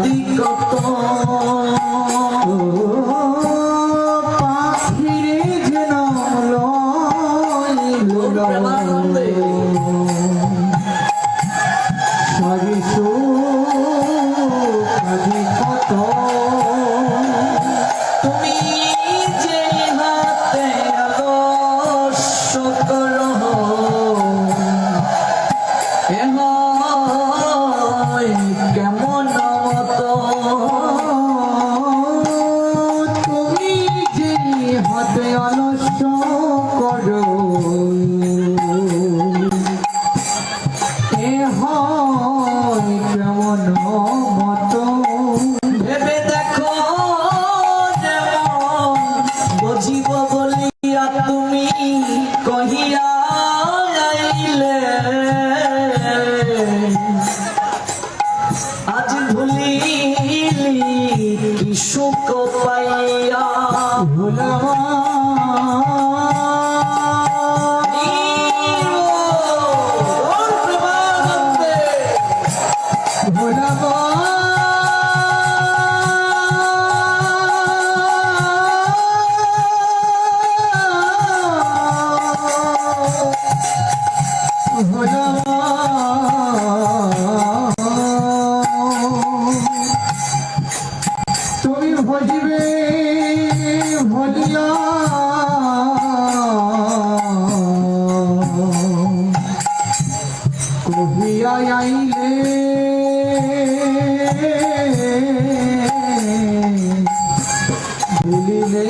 রাতি কত পাখিরে যেন কত তুমি যে হাতে আদর্শ করো কেমন মতো তুমি যে হাতে আদর্শ করো কেমন মতো ভেবে দেখো যেমন বুঝিব বলিয়া তুমি কহিয়া আইলে আজ ভুলিলি কি সুখ পাইয়া ভুলবা তুমি ভজিবে ভজিয়া কহিয়া আইলে ভুলিলে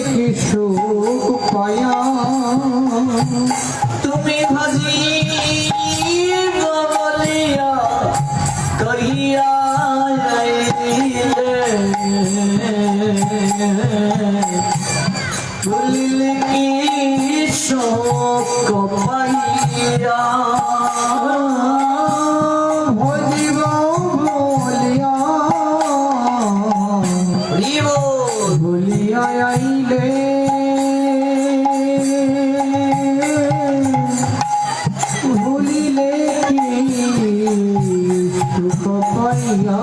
কি সুখ পায়া তুমি ভাজি বলিয়া কহিয়া ভুলিলে কি সুখ পাইয়া ভজিব বলিয়া ভুলিয়া আইলে ভুলিলে কি সুখ পাইয়া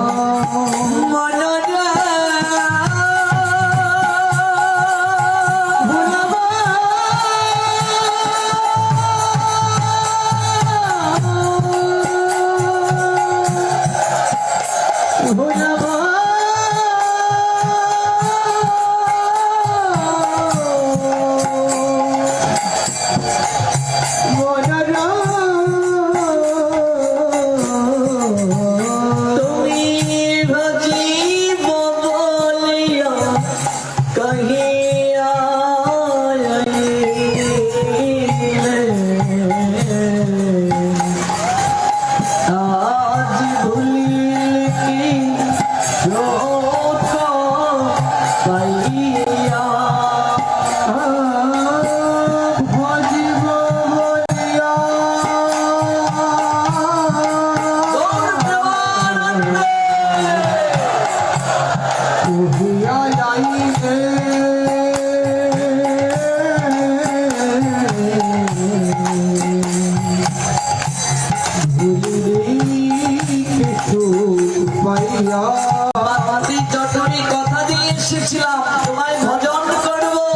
কথা দিয়ে এসেছিলাম তোমায় ভজন করবো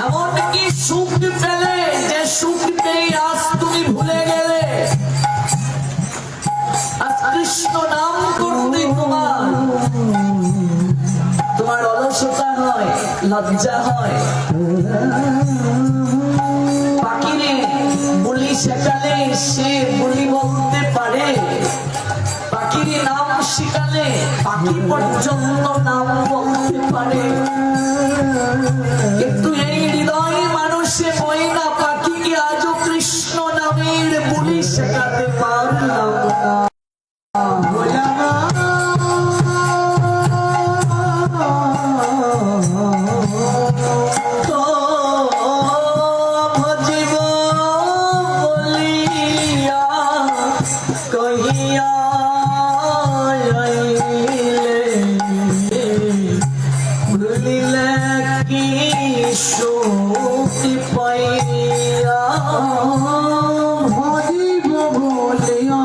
এমন কি সুখ পেলে যে সুখ নেই আজ তুমি ভুলে গেলে আজ কৃষ্ণ নাম করতে তোমার অলসতা হয় লজ্জা হয় পাখিরে বলি শেখালে সে বলি বলতে পারে পাখিরে নাম শিখালে পাখি পর্যন্ত নাম বলতে পারে কিন্তু এই হৃদয় মানুষে বই না পাখিকে আজও কৃষ্ণ নামের বলি শেখাতে পারলাম না ভজিব বলিয়া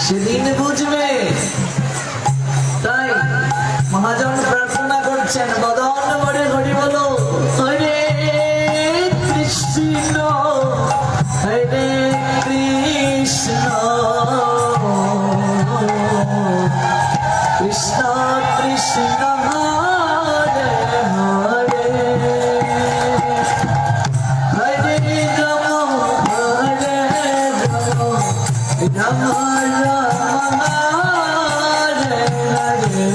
সেদিন বুঝবে। তাই মহাজন প্রার্থনা করছেন, বদন বড়ে হরি বলো, হরে কৃষ্ণ হরে কৃষ্ণ কৃষ্ণ কৃষ্ণ হরে হরে হরে রাম হরে রাম রাম হরে হরে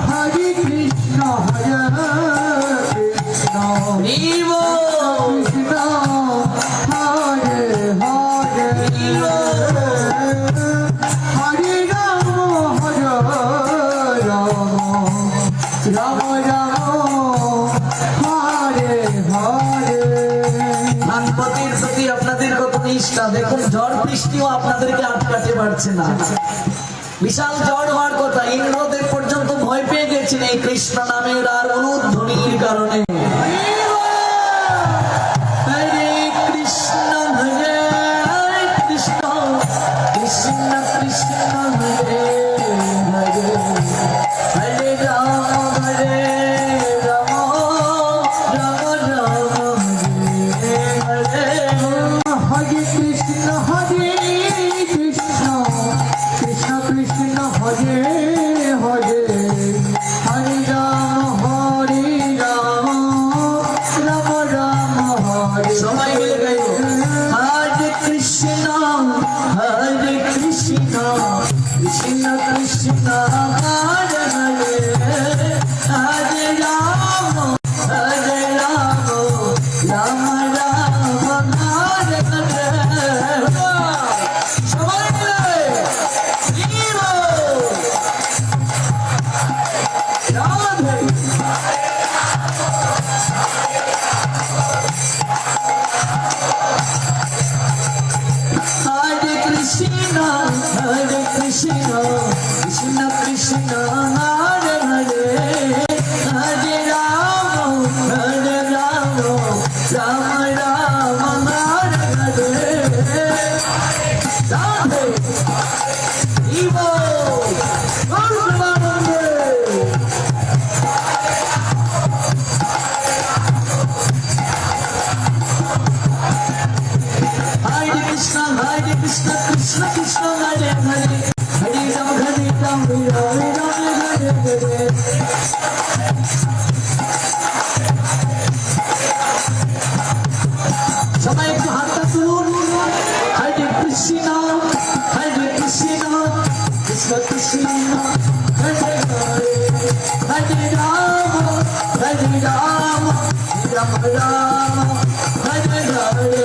হরে কৃষ্ণ শিব কৃষ্ণ হরে হরে হরে রাম রাম হরে হরে। গণপতির প্রতি আপনাদের কত নিষ্ঠা দেখুন, ঝড় বৃষ্টিও আপনাদেরকে আটকাতে পারছে না। বিশাল ঝড় হওয়ার কথা, ইন্দ্রদেব পর্যন্ত ভয় পেয়ে গেছেন এই কৃষ্ণ নামের আর অনুধ্বনির কারণে। হরে কৃষ্ণ হরে কৃষ্ণ কৃষ্ণ কৃষ্ণ হরে হরে হরে রাম রাম রাম হরে হরে হরে কৃষ্ণ কৃষ্ণ কৃষ্ণ কৃষ্ণ হরে হরে হরে রাম রাম রাম হরে। সবাই মিলে গাইব, হরে কৃষ্ণ কৃষ্ণ কৃষ্ণ হরে হরে হরে রাম রাম রাম হরে হরে। সবাই মিলে Shiva Radhe. Hare Krishna Krishna Krishna Hare Hare Hare Rama Rama Rama Hare Hare Radhe Shiva Gauravande। Hare Krishna Krishna Krishna Hare Hare Hare Ram Ram Hare Hare। সবাই একটু হাতটা তুলুন। হরে কৃষ্ণ কৃষ্ণ কৃষ্ণ হরে হরে হরে রাম রাম হরে হরে।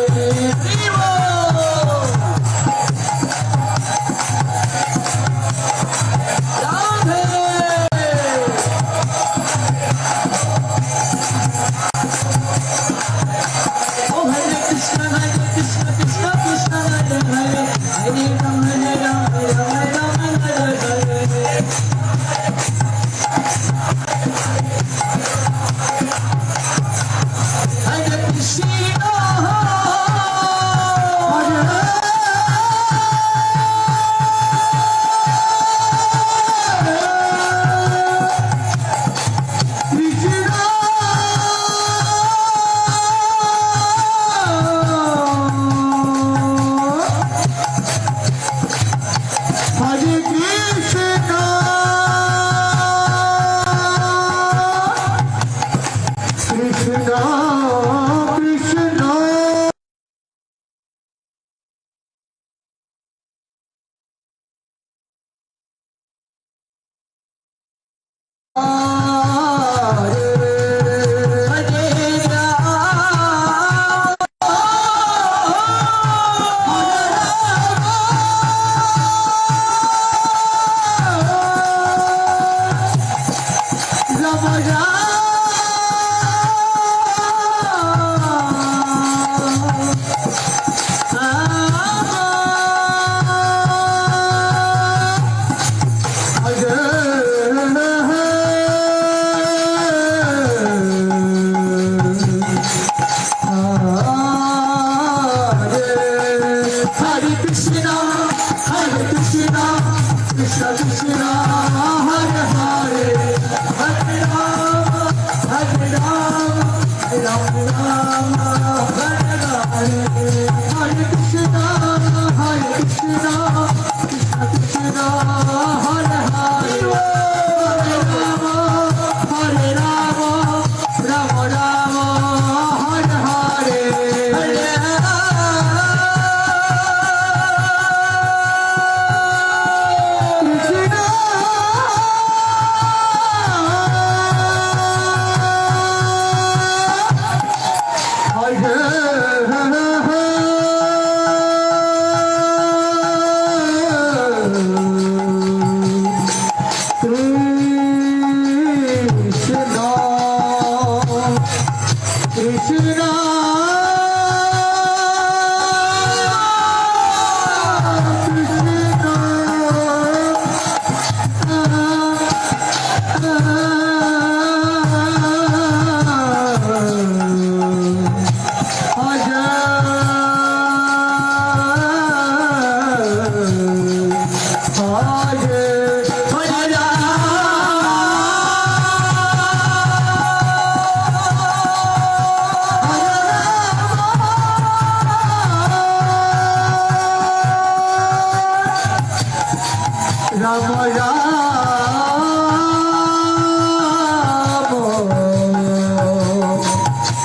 রাম রাম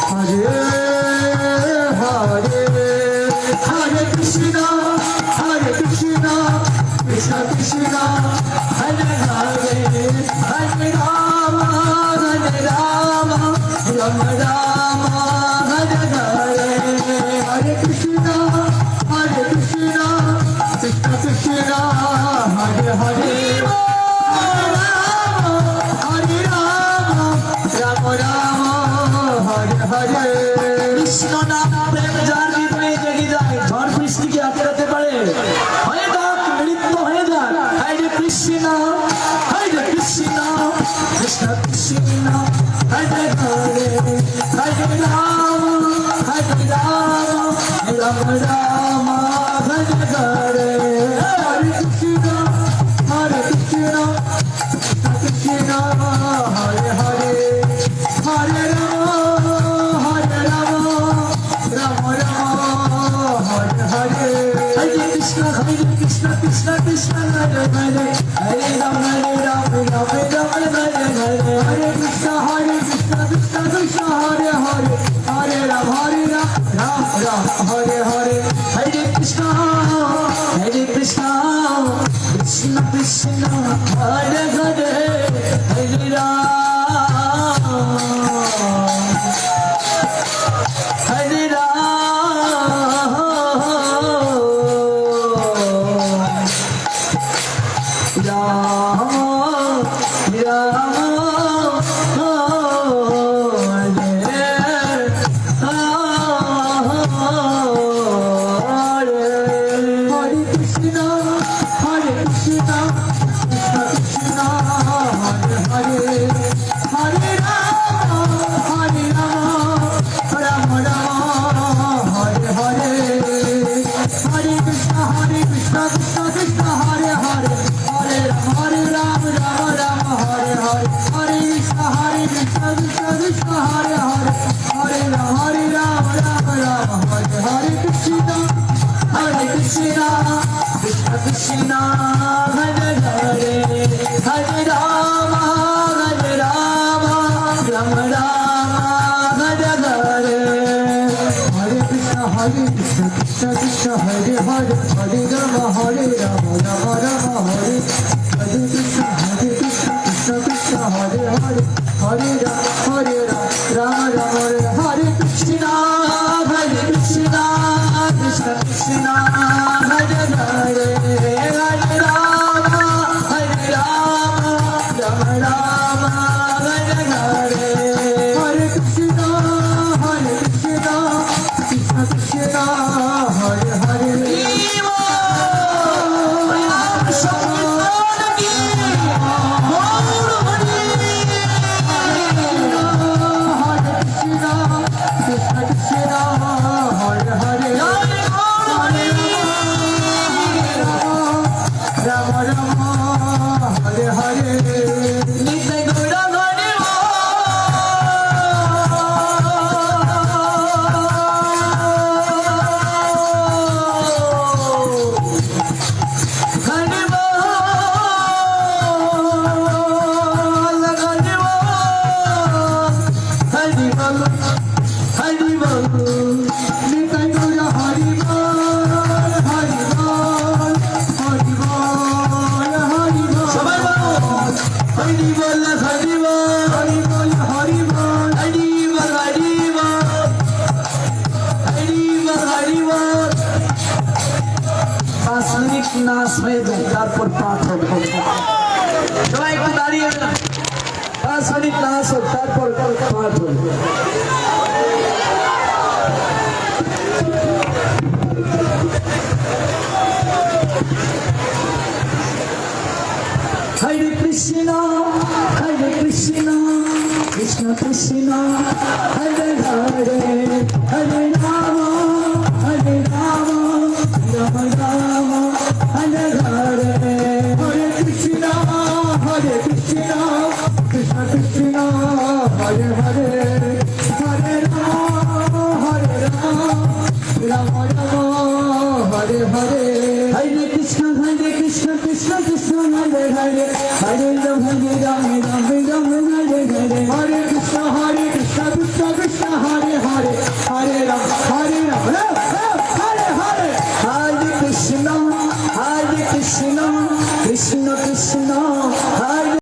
হরে হরে হরে কৃষ্ণ কৃষ্ণ কৃষ্ণ হরে হরে হরে রাম রাম রাম হরে হরে হরে কৃষ্ণ কৃষ্ণ কৃষ্ণ হরে হরে হরে রাম রাম হরে হরে কৃষ্ণ নাম প্রেম যার হৃদয়ে জেগে যায় ঝড় বৃষ্টিকে আটকাতে পারে হয়ে যাক মৃত্যু হয়ে যাক হরে কৃষ্ণ কৃষ্ণ কৃষ্ণ হরে হরে হরে রাম রাম রাম হরে হরে হরে কৃষ্ণ কৃষ্ণ হরে হরে হরে রাম রাম হরে হরে হরে কৃষ্ণ কৃষ্ণ কৃষ্ণ হরে হরে হরে রাম রাম হরে হরে হরে কৃষ্ণ কৃষ্ণ কৃষ্ণ হরে হরে হরে রাম রাম হরে হরে হরে কৃষ্ণ কৃষ্ণ কৃষ্ণ হরে হরে হরে রাম হরে হরে কৃষ্ণ কৃষ্ণ কৃষ্ণ হরে হরে হরে রাম হরে হরে হরে কৃষ্ণ কৃষ্ণ কৃষ্ণ হরে হরে হরে রাম রাম হরে হরে হরে কৃষ্ণ কৃষ্ণ কৃষ্ণ হরে হরে হরে রাম হরে হরে কৃষ্ণ কৃষ্ণ কৃষ্ণ হরে হরে হরে রাম রাম রাম হরে হরে হরে কৃষ্ণ কৃষ্ণ কৃষ্ণ হরে হরে হরে রাম হরে হরে হরে কৃষ্ণ কৃষ্ণ কৃষ্ণ হরে হরে হরে রাম হরে হরে কৃষ্ণ কৃষ্ণ কৃষ্ণ হরে হরে হরে রাম রাম রাম হরে হরে হরে কৃষ্ণ কৃষ্ণ কৃষ্ণ হরে হরে নাচ হয়ে যায় তারপর পাঠ হবে সবাই একটু দাঁড়িয়ে 5 মিনিট নাচ হোক তারপর পাঠ হবে হরে কৃষ্ণ কৃষ্ণ কৃষ্ণ হরে হরে হরে রাম রাম রাম হরে হরে হরে কৃষ্ণ কৃষ্ণ কৃষ্ণ হরে হরে হরে রাম রাম রাম হরে হরে হরে কৃষ্ণ কৃষ্ণ কৃষ্ণ কৃষ্ণ হরে হরে হরে রাম রাম রাম রাম হরে হরে হরে কৃষ্ণ কৃষ্ণ কৃষ্ণ হরে হরে হরে রাম রাম হরে হরে হরে কৃষ্ণ কৃষ্ণ কৃষ্ণ